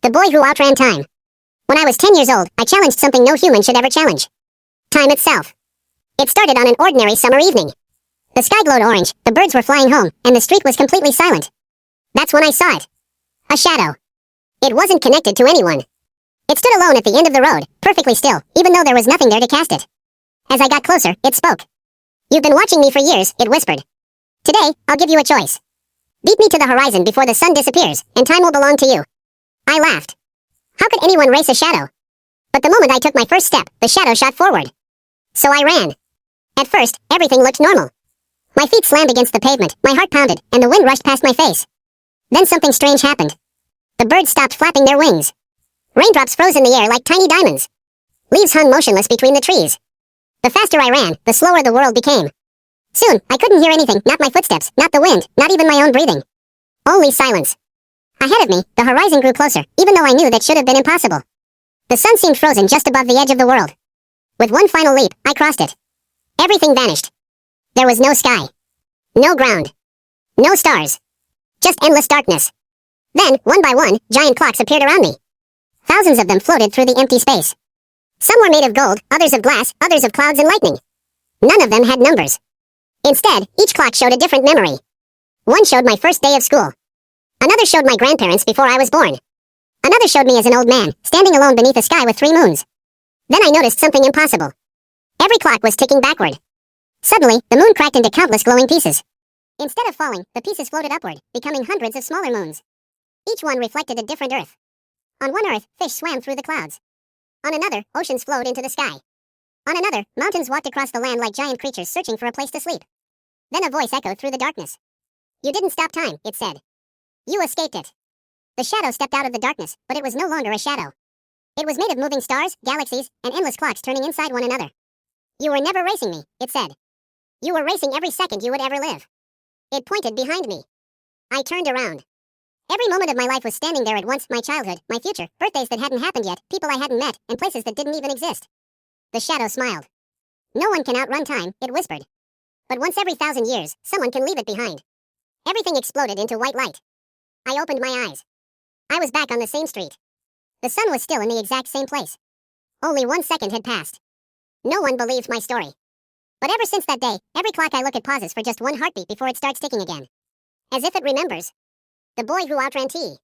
The boy who outran time. When I was 10 years old, I challenged something no human should ever challenge. Time itself. It started on an ordinary summer evening. The sky glowed orange, the birds were flying home, and the street was completely silent. That's when I saw it. A shadow. It wasn't connected to anyone. It stood alone at the end of the road, perfectly still, even though there was nothing there to cast it. As I got closer, it spoke. "You've been watching me for years," it whispered. "Today, I'll give you a choice. Beat me to the horizon before the sun disappears, and time will belong to you." I laughed. How could anyone race a shadow? But the moment I took my first step, the shadow shot forward. So I ran. At first, everything looked normal. My feet slammed against the pavement, my heart pounded, and the wind rushed past my face. Then something strange happened. The birds stopped flapping their wings. Raindrops froze in the air like tiny diamonds. Leaves hung motionless between the trees. The faster I ran, the slower the world became. Soon, I couldn't hear anything, not my footsteps, not the wind, not even my own breathing. Only silence. Ahead of me, the horizon grew closer, even though I knew that should have been impossible. The sun seemed frozen just above the edge of the world. With one final leap, I crossed it. Everything vanished. There was no sky. No ground. No stars. Just endless darkness. Then, one by one, giant clocks appeared around me. Thousands of them floated through the empty space. Some were made of gold, others of glass, others of clouds and lightning. None of them had numbers. Instead, each clock showed a different memory. One showed my first day of school. Another showed my grandparents before I was born. Another showed me as an old man, standing alone beneath a sky with 3 moons. Then I noticed something impossible. Every clock was ticking backward. Suddenly, the moon cracked into countless glowing pieces. Instead of falling, the pieces floated upward, becoming hundreds of smaller moons. Each one reflected a different earth. On one earth, fish swam through the clouds. On another, oceans flowed into the sky. On another, mountains walked across the land like giant creatures searching for a place to sleep. Then a voice echoed through the darkness. "You didn't stop time," it said. "You escaped it." The shadow stepped out of the darkness, but it was no longer a shadow. It was made of moving stars, galaxies, and endless clocks turning inside one another. "You were never racing me," it said. "You were racing every second you would ever live." It pointed behind me. I turned around. Every moment of my life was standing there at once, my childhood, my future, birthdays that hadn't happened yet, people I hadn't met, and places that didn't even exist. The shadow smiled. "No one can outrun time," it whispered. "But once every 1,000 years, someone can leave it behind." Everything exploded into white light. I opened my eyes. I was back on the same street. The sun was still in the exact same place. Only 1 second had passed. No one believed my story. But ever since that day, every clock I look at pauses for just one heartbeat before it starts ticking again. As if it remembers. The boy who outran T.